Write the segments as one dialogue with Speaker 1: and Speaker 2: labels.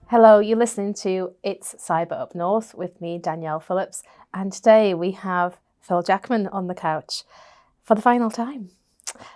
Speaker 1: Hello, you're listening to It's Cyber Up North with me, Danielle Phillips, and today we have Phil Jackman on the couch for the final time.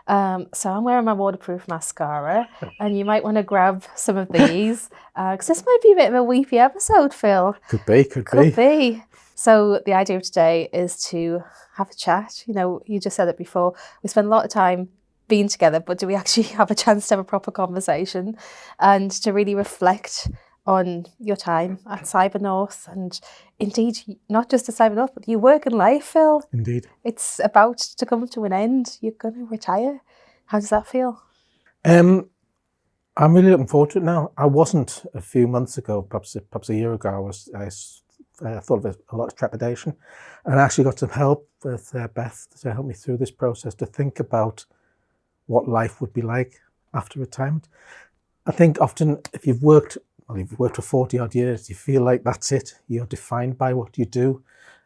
Speaker 1: So I'm wearing my waterproof mascara, and you might want to grab some of these because this might be a bit of a weepy episode, Phil.
Speaker 2: Could be.
Speaker 1: So the idea of today is to have a chat. You know, you just said it before. We spend a lot of time being together, but do we actually have a chance to have a proper conversation and to really reflect on your time at CyberNorth, and indeed not just at CyberNorth, but your work in life, Phil?
Speaker 2: Indeed.
Speaker 1: It's about to come to an end. You're going to retire. How does that feel?
Speaker 2: I'm really looking forward to it now. I wasn't a few months ago, perhaps a year ago. I thought of it a lot of trepidation, and I actually got some help with Beth to help me through this process, to think about what life would be like after retirement. I think often if you've worked for 40 odd years, you feel like that's it. You're defined by what you do.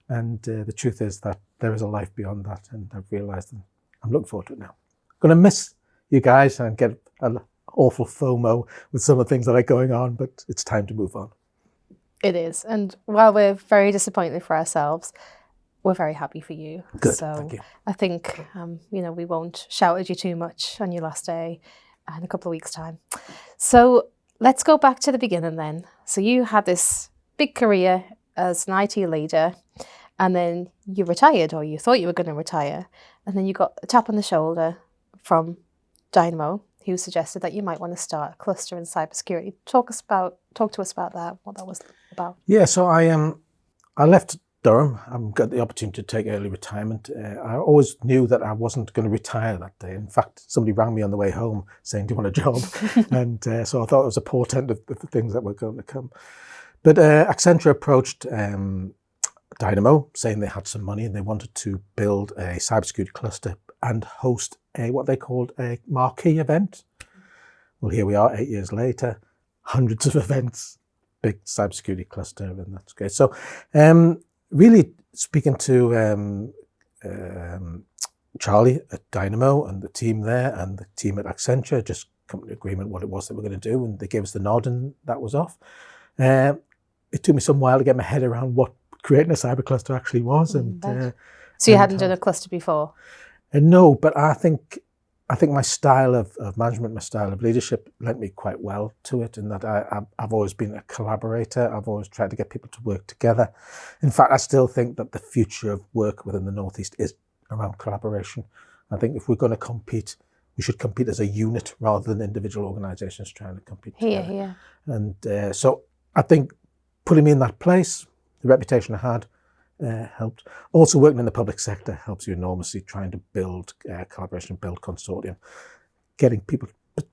Speaker 2: And the truth is that there is a life beyond that. And I've realized that I'm looking forward to it now. I'm going to miss you guys and get an awful FOMO with some of the things that are going on, but it's time to move on.
Speaker 1: It is. And while we're very disappointed for ourselves, we're very happy for you.
Speaker 2: Good,
Speaker 1: so
Speaker 2: thank you.
Speaker 1: I think, we won't shout at you too much on your last day in a couple of weeks' time. So let's go back to the beginning then. So you had this big career as an IT leader, and then you retired, or you thought you were going to retire, and then you got a tap on the shoulder from Dynamo, who suggested that you might want to start a cluster in cybersecurity. Talk to us about that, what that was about.
Speaker 2: Yeah, so I left Durham. I got the opportunity to take early retirement. I always knew that I wasn't going to retire that day. In fact, somebody rang me on the way home saying, "Do you want a job?" And so I thought it was a portent of the things that were going to come. But Accenture approached Dynamo saying they had some money and they wanted to build a cybersecurity cluster and host what they called a marquee event. Well, here we are 8 years later, hundreds of events, big cybersecurity cluster, and that's great. So really speaking to Charlie at Dynamo and the team there and the team at Accenture, just come to agreement what it was that we're going to do, and they gave us the nod, and that was off. It took me some while to get my head around what creating a cyber cluster actually was.
Speaker 1: So you hadn't done a cluster before?
Speaker 2: No, but I think my style of management, my style of leadership lent me quite well to it, in that I've always been a collaborator. I've always tried to get people to work together. In fact, I still think that the future of work within the Northeast is around collaboration. I think if we're going to compete, we should compete as a unit rather than individual organisations trying to compete together.
Speaker 1: Yeah.
Speaker 2: And so I think putting me in that place, the reputation I had, helped. Also, working in the public sector helps you enormously, trying to build collaboration, build consortium,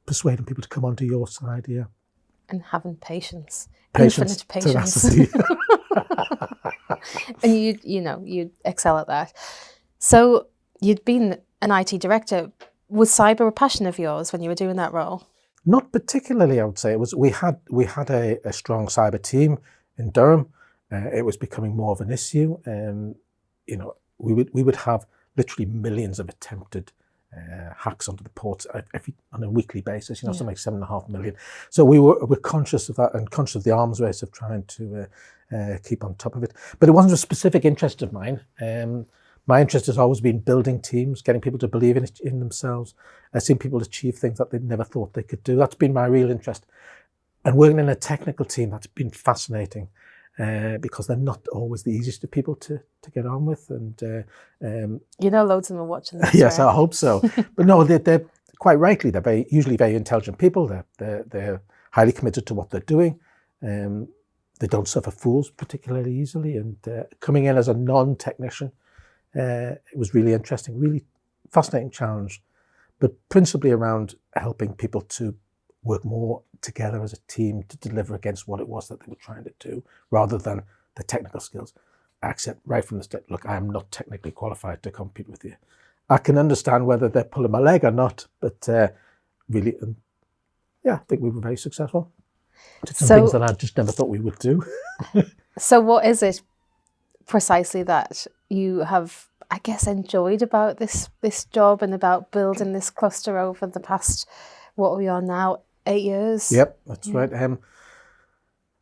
Speaker 2: persuading people to come onto your side, yeah.
Speaker 1: And having patience. Infinite patience. And you excel at that. So you'd been an IT director. Was cyber a passion of yours when you were doing that role?
Speaker 2: Not particularly, I would say. It was. We had a strong cyber team in Durham. It was becoming more of an issue. We would have literally millions of attempted hacks onto the ports on a weekly basis. Something like 7.5 million. So we're conscious of that, and conscious of the arms race of trying to keep on top of it. But it wasn't a specific interest of mine. My interest has always been building teams, getting people to believe in themselves, seeing people achieve things that they never thought they could do. That's been my real interest. And working in a technical team, that's been fascinating. Because they're not always the easiest of people to get on with, and
Speaker 1: loads of them are watching this.
Speaker 2: Yes,
Speaker 1: right?
Speaker 2: I hope so. But no, they're quite rightly, they're usually very intelligent people. They're highly committed to what they're doing. They don't suffer fools particularly easily, and coming in as a non-technician, it was really interesting, really fascinating challenge, but principally around helping people to work more together as a team to deliver against what it was that they were trying to do, rather than the technical skills. I accept right from the start, look, I am not technically qualified to compete with you. I can understand whether they're pulling my leg or not, but really, I think we were very successful. Did some things that I just never thought we would do.
Speaker 1: So what is it precisely that you have, I guess, enjoyed about this job and about building this cluster over the past, what are we on now, 8 years?
Speaker 2: Yep, that's right.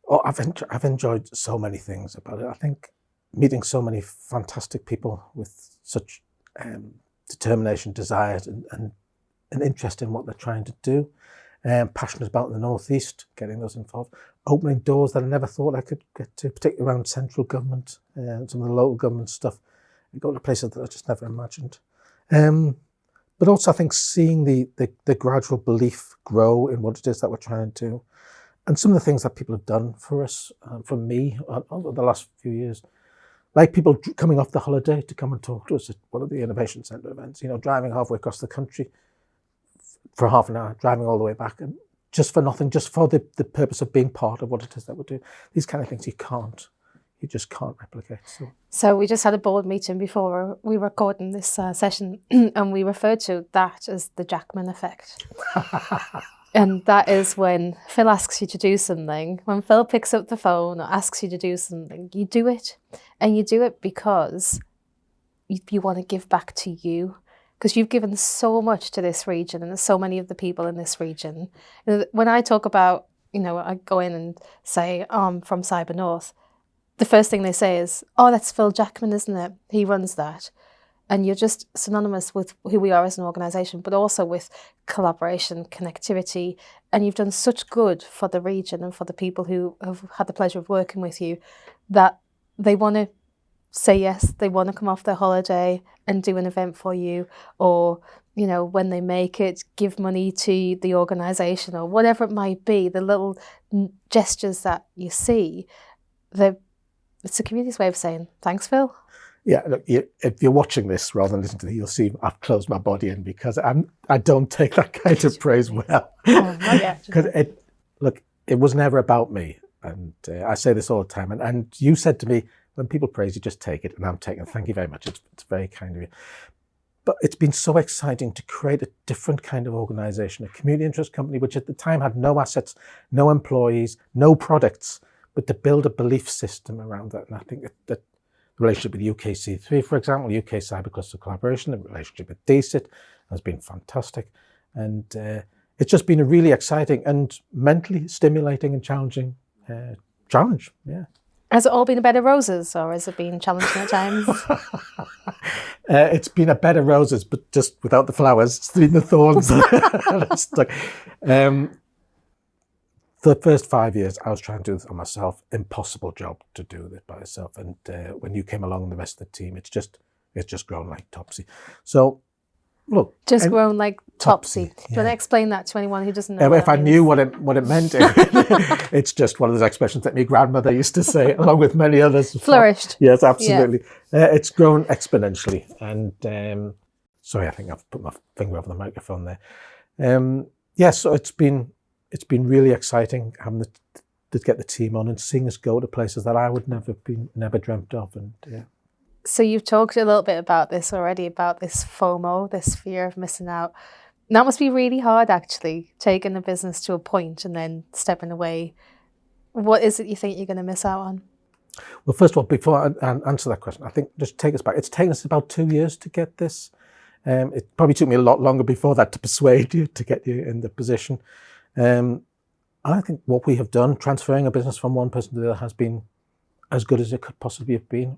Speaker 2: Oh, I've enjoyed so many things about it. I think meeting so many fantastic people with such determination, desires, and an interest in what they're trying to do. Passionate about the Northeast, getting those involved, opening doors that I never thought I could get to, particularly around central government and some of the local government stuff, and going to places that I just never imagined. But also, I think seeing the gradual belief grow in what it is that we're trying to do, and some of the things that people have done for us, for me, over the last few years, like people coming off the holiday to come and talk to us at one of the Innovation Centre events, driving halfway across the country for half an hour, driving all the way back, and just for nothing, just for the purpose of being part of what it is that we're doing. These kind of things you just can't replicate.
Speaker 1: So we just had a board meeting before we were recording this session, and we referred to that as the Jackman effect. And that is when Phil asks you to do something, when Phil picks up the phone or asks you to do something, you do it. And you do it because you want to give back to you, because you've given so much to this region and so many of the people in this region. When I talk about, I go in and say, I'm from CyberNorth, the first thing they say is, oh, that's Phil Jackman, isn't it? He runs that. And you're just synonymous with who we are as an organisation, but also with collaboration, connectivity. And you've done such good for the region and for the people who have had the pleasure of working with you that they want to say yes, they want to come off their holiday and do an event for you, or, when they make it, give money to the organisation or whatever it might be, the little gestures that you see. It's the community's way of saying, thanks, Phil.
Speaker 2: Yeah, look, if you're watching this rather than listening to it, you'll see I've closed my body in because I don't take that kind of praise well.
Speaker 1: Oh, not yet.
Speaker 2: Because it was never about me. And I say this all the time. And you said to me, when people praise you, just take it. And I'm taking it. Thank you very much. It's very kind of you. But it's been so exciting to create a different kind of organisation, a community interest company, which at the time had no assets, no employees, no products, but to build a belief system around that. And I think that the relationship with UKC3, for example, UK Cyber Cluster Collaboration, the relationship with DCIT has been fantastic. And it's just been a really exciting and mentally stimulating and challenging challenge, yeah.
Speaker 1: Has it all been a bed of roses, or has it been challenging at times?
Speaker 2: It's been a bed of roses, but just without the flowers. It's been the thorns. The first 5 years, I was trying to do this on myself. Impossible job to do this by yourself. And when you came along, the rest of the team, it's just grown like topsy. So, look,
Speaker 1: just grown like topsy.
Speaker 2: Yeah.
Speaker 1: Do you want to explain that to anyone who doesn't know?
Speaker 2: If I knew what it meant, it's just one of those expressions that my grandmother used to say, along with many others.
Speaker 1: Flourished.
Speaker 2: Yes, absolutely. Yeah. It's grown exponentially. And sorry, I think I've put my finger over the microphone there. So it's been really exciting having to get the team on and seeing us go to places that I would never dreamt of. And yeah.
Speaker 1: So you've talked a little bit about this already, about this FOMO, this fear of missing out. That must be really hard, actually, taking the business to a point and then stepping away. What is it you think you're going to miss out on?
Speaker 2: Well, first of all, before I answer that question, I think just take us back. It's taken us about 2 years to get this. It probably took me a lot longer before that to persuade you, to get you in the position. I think what we have done, transferring a business from one person to the other, has been as good as it could possibly have been.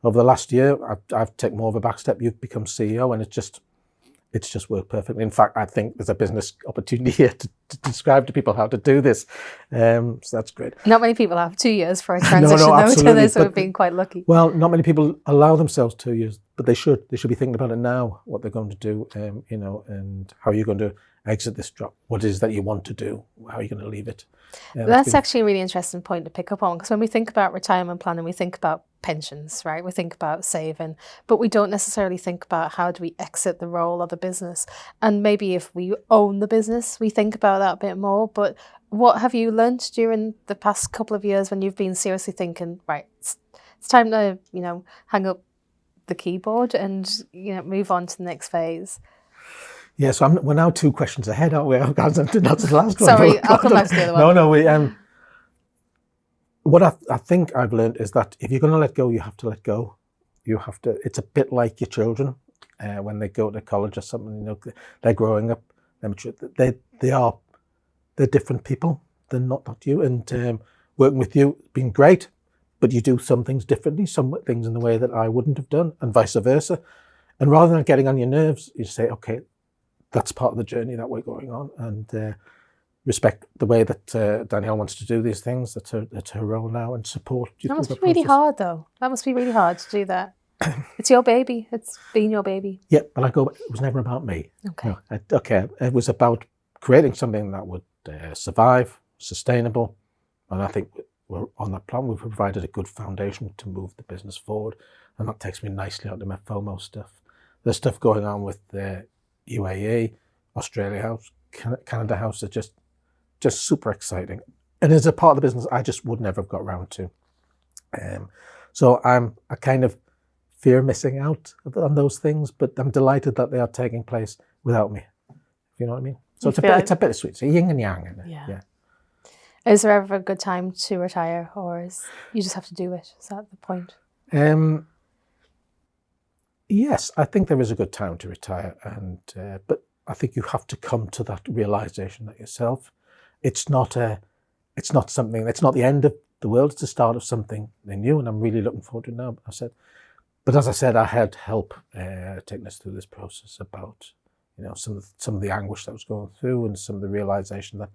Speaker 2: Over the last year, I've taken more of a back step. You've become CEO, and it's just worked perfectly. In fact, I think there's a business opportunity here to describe to people how to do this. So that's great.
Speaker 1: Not many people have 2 years for a transition,
Speaker 2: absolutely.
Speaker 1: So we've been quite lucky.
Speaker 2: Well, not many people allow themselves 2 years, but they should. They should be thinking about it now, what they're going to do, and how you're going to exit this job. What it is that you want to do, how are you going to leave it?
Speaker 1: That's actually a really interesting point to pick up on, because when we think about retirement planning, we think about pensions, right? We think about saving, but we don't necessarily think about how do we exit the role of the business. And maybe if we own the business, we think about that a bit more. But what have you learned during the past couple of years when you've been seriously thinking, right, it's time to, hang up the keyboard and, move on to the next phase?
Speaker 2: Yeah, so we're now 2 questions ahead, aren't we? That's the last one.
Speaker 1: Sorry, I'll come back to the other one.
Speaker 2: No, what I think I've learned is that if you're going to let go, you have to let go. It's a bit like your children when they go to college or something, they're growing up, they're mature. They're different people. than not you. And working with you has been great, but you do some things differently, some things in the way that I wouldn't have done, and vice versa. And rather than getting on your nerves, you say, okay, that's part of the journey that we're going on, and respect the way that Danielle wants to do these things. That's her role now, and support you.
Speaker 1: That must be really hard, though. That must be really hard to do that. It's your baby. It's been your baby.
Speaker 2: Yeah, but it was never about me.
Speaker 1: Okay.
Speaker 2: No, it was about creating something that would survive, sustainable, and I think we're on that plan. We've provided a good foundation to move the business forward, and that takes me nicely onto my FOMO stuff. There's stuff going on with the UAE, Australia House, Canada House are just super exciting. And as a part of the business, I just would never have got round to. So I kind of fear missing out on those things, but I'm delighted that they are taking place without me. If you know what I mean? So it's a bittersweet. It's a yin and yang in it. Yeah.
Speaker 1: Is there ever a good time to retire, or you just have to do it? Is that the point?
Speaker 2: Yes, I think there is a good time to retire, but I think you have to come to that realization that yourself. It's not the end of the world. It's the start of something new, and I'm really looking forward to it now. But as I said, I had help taking us through this process about some of the anguish that was going through, and some of the realization that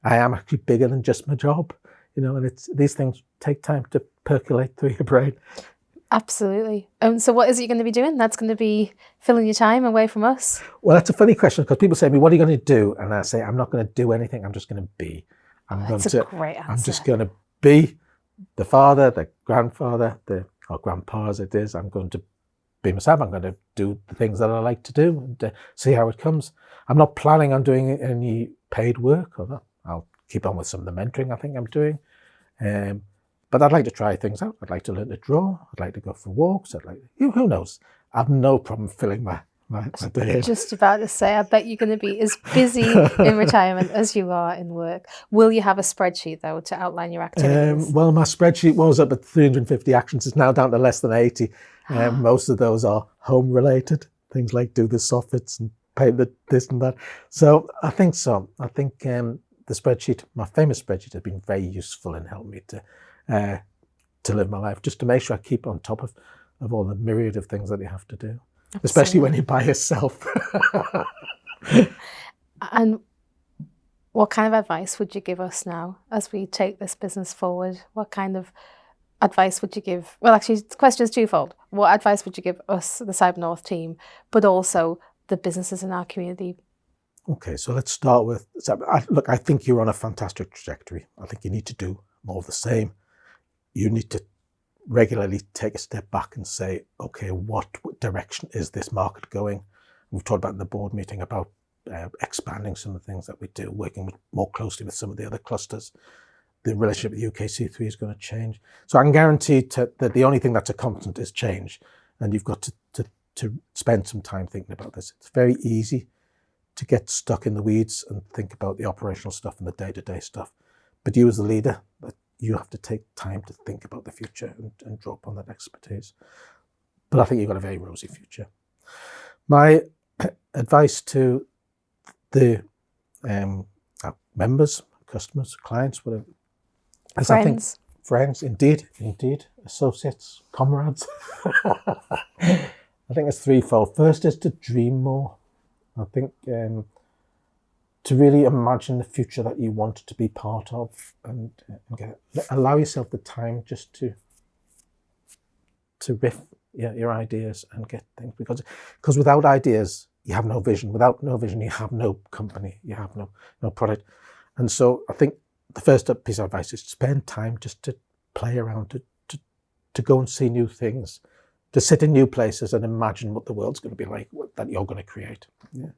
Speaker 2: I am actually bigger than just my job. And these things take time to percolate through your brain.
Speaker 1: Absolutely. So what is it you're going to be doing? That's going to be filling your time away from us?
Speaker 2: Well, that's a funny question, because people say to me, what are you going to do? And I say, I'm not going to do anything. I'm just going to be.
Speaker 1: That's a great answer.
Speaker 2: I'm just going to be the father, the grandfather, or grandpa as it is. I'm going to be myself. I'm going to do the things that I like to do and see how it comes. I'm not planning on doing any paid work or that. I'll keep on with some of the mentoring I think I'm doing. But I'd like to try things out. I'd like to learn to draw. I'd like to go for walks. Who knows? I have no problem filling my day.
Speaker 1: Just about to say, I bet you're going to be as busy in retirement as you are in work. Will you have a spreadsheet, though, to outline your activities?
Speaker 2: Well, my spreadsheet was up at 350 actions. It's now down to less than 80. Most of those are home-related. Things like do the soffits and paint this and that. So I think so. I think the spreadsheet, my famous spreadsheet, has been very useful in helping me to live my life, just to make sure I keep on top of all the myriad of things that you have to do. Absolutely. Especially when you're by yourself.
Speaker 1: And what kind of advice would you give us now as we take this business forward? What kind of advice would you give? Well, actually, the question is twofold. What advice would you give us, the CyberNorth team, but also the businesses in our community?
Speaker 2: Okay, so let's start with, look, I think you're on a fantastic trajectory. I think you need to do more of the same. You need to regularly take a step back and say, okay, what direction is this market going? We've talked about in the board meeting about expanding some of the things that we do, working more closely with some of the other clusters. The relationship with UKC3 is going to change. So I can guarantee that the only thing that's a constant is change. And you've got to spend some time thinking about this. It's very easy to get stuck in the weeds and think about the operational stuff and the day-to-day stuff. But you as the leader, you have to take time to think about the future and draw upon that expertise. But I think you've got a very rosy future. My advice to the members, customers, clients, whatever. Friends, indeed, associates, comrades. I think it's threefold. First is to dream more. I think to really imagine the future that you want to be part of, and allow yourself the time just to riff your ideas and get things, because without ideas you have no vision. Without no vision you have no company, you have no product. And so I think the first piece of advice is to spend time just to play around, to go and see new things, to sit in new places and imagine what the world's going to be like that you're going to create. Yeah.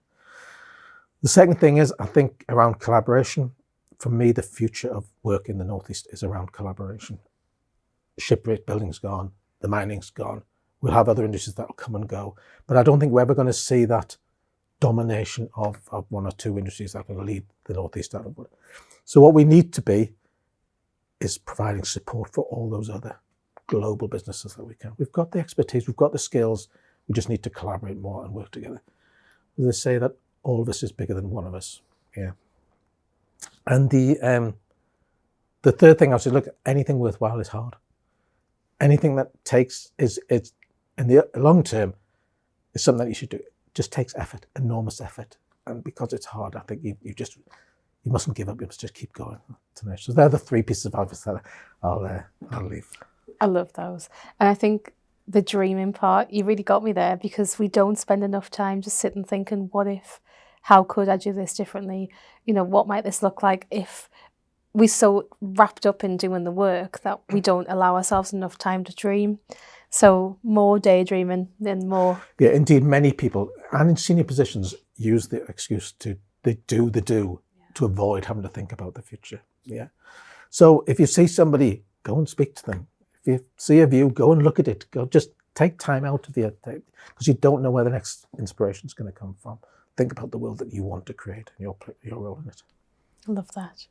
Speaker 2: The second thing is, I think, around collaboration. For me, the future of work in the Northeast is around collaboration. Shipbuilding's gone, the mining's gone. We'll have other industries that will come and go. But I don't think we're ever going to see that domination of one or two industries that will lead the Northeast out of it. So what we need to be is providing support for all those other global businesses that we can. We've got the expertise, we've got the skills, we just need to collaborate more and work together. They say that all of us is bigger than one of us. Yeah. And the the third thing I would say, look, anything worthwhile is hard. Anything that takes is in the long term is something that you should do. It just takes effort, enormous effort. And because it's hard, I think you mustn't give up. You must just keep going. So they're the 3 pieces of advice that I'll leave.
Speaker 1: I love those. And I think the dreaming part, you really got me there, because we don't spend enough time just sitting thinking, what if? How could I do this differently? You know, what might this look like if we're so wrapped up in doing the work that we don't allow ourselves enough time to dream? So more daydreaming than more.
Speaker 2: Yeah, indeed, many people, and in senior positions, use the excuse to do to avoid having to think about the future. Yeah. So if you see somebody, go and speak to them. If you see a view, go and look at it. Go, just take time out of your day, because you don't know where the next inspiration is going to come from. Think about the world that you want to create and your role in it.
Speaker 1: I love that.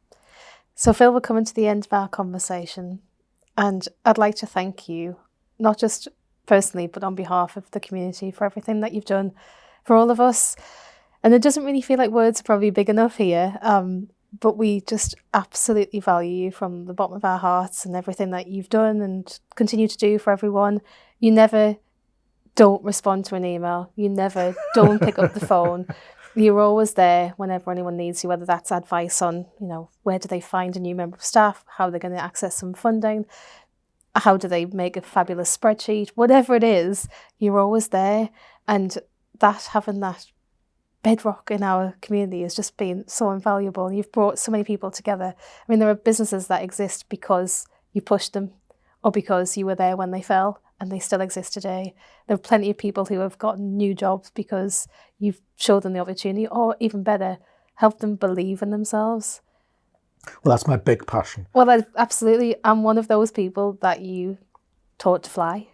Speaker 1: So Phil, we're coming to the end of our conversation, and I'd like to thank you, not just personally, but on behalf of the community, for everything that you've done for all of us. And it doesn't really feel like words are probably big enough here, but we just absolutely value you from the bottom of our hearts, and everything that you've done and continue to do for everyone. You never don't respond to an email. You never don't pick up the phone. You're always there whenever anyone needs you, whether that's advice on, you know, where do they find a new member of staff, how they're going to access some funding, how do they make a fabulous spreadsheet, whatever it is, you're always there. And that, having that bedrock in our community, has just been so invaluable. And you've brought so many people together. I mean, there are businesses that exist because you pushed them, or because you were there when they fell, and they still exist today. There are plenty of people who have gotten new jobs because you've showed them the opportunity, or even better, helped them believe in themselves.
Speaker 2: Well, that's my big passion.
Speaker 1: Well, absolutely. I'm one of those people that you taught to fly.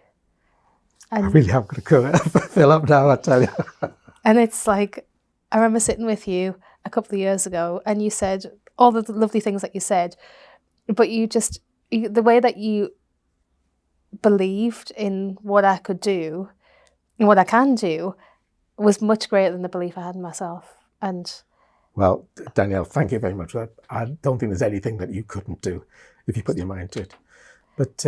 Speaker 1: And
Speaker 2: I really have got to go fill up now, I tell you.
Speaker 1: And it's like, I remember sitting with you a couple of years ago, and you said all the lovely things that you said, but the way that you believed in what I could do and what I can do was much greater than the belief I had in myself. And
Speaker 2: well, Danielle, thank you very much for that. I don't think there's anything that you couldn't do if you put your mind to it. But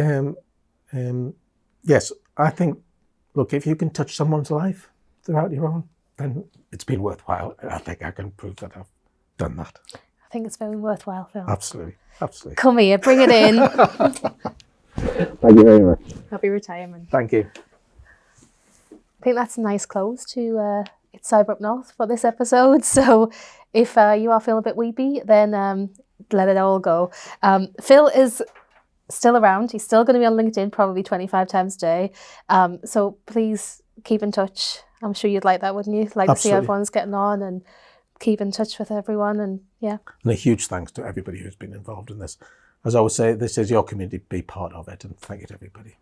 Speaker 2: yes, I think, look, if you can touch someone's life throughout your own, then it's been worthwhile. And I think I can prove that I've done that.
Speaker 1: I think it's very worthwhile, Phil.
Speaker 2: Absolutely. Absolutely.
Speaker 1: Come here, bring it in.
Speaker 2: Thank you very much.
Speaker 1: Happy retirement.
Speaker 2: Thank you.
Speaker 1: I think that's a nice close to It's CyberNorth for this episode. So if you are feeling a bit weepy, then let it all go. Phil is still around. He's still going to be on LinkedIn probably 25 times a day. So please keep in touch. I'm sure you'd like that, wouldn't you? Like to see how everyone's getting on and keep in touch with everyone. And yeah.
Speaker 2: And a huge thanks to everybody who's been involved in this. As I always say, this is your community. Be part of it. And thank you to everybody.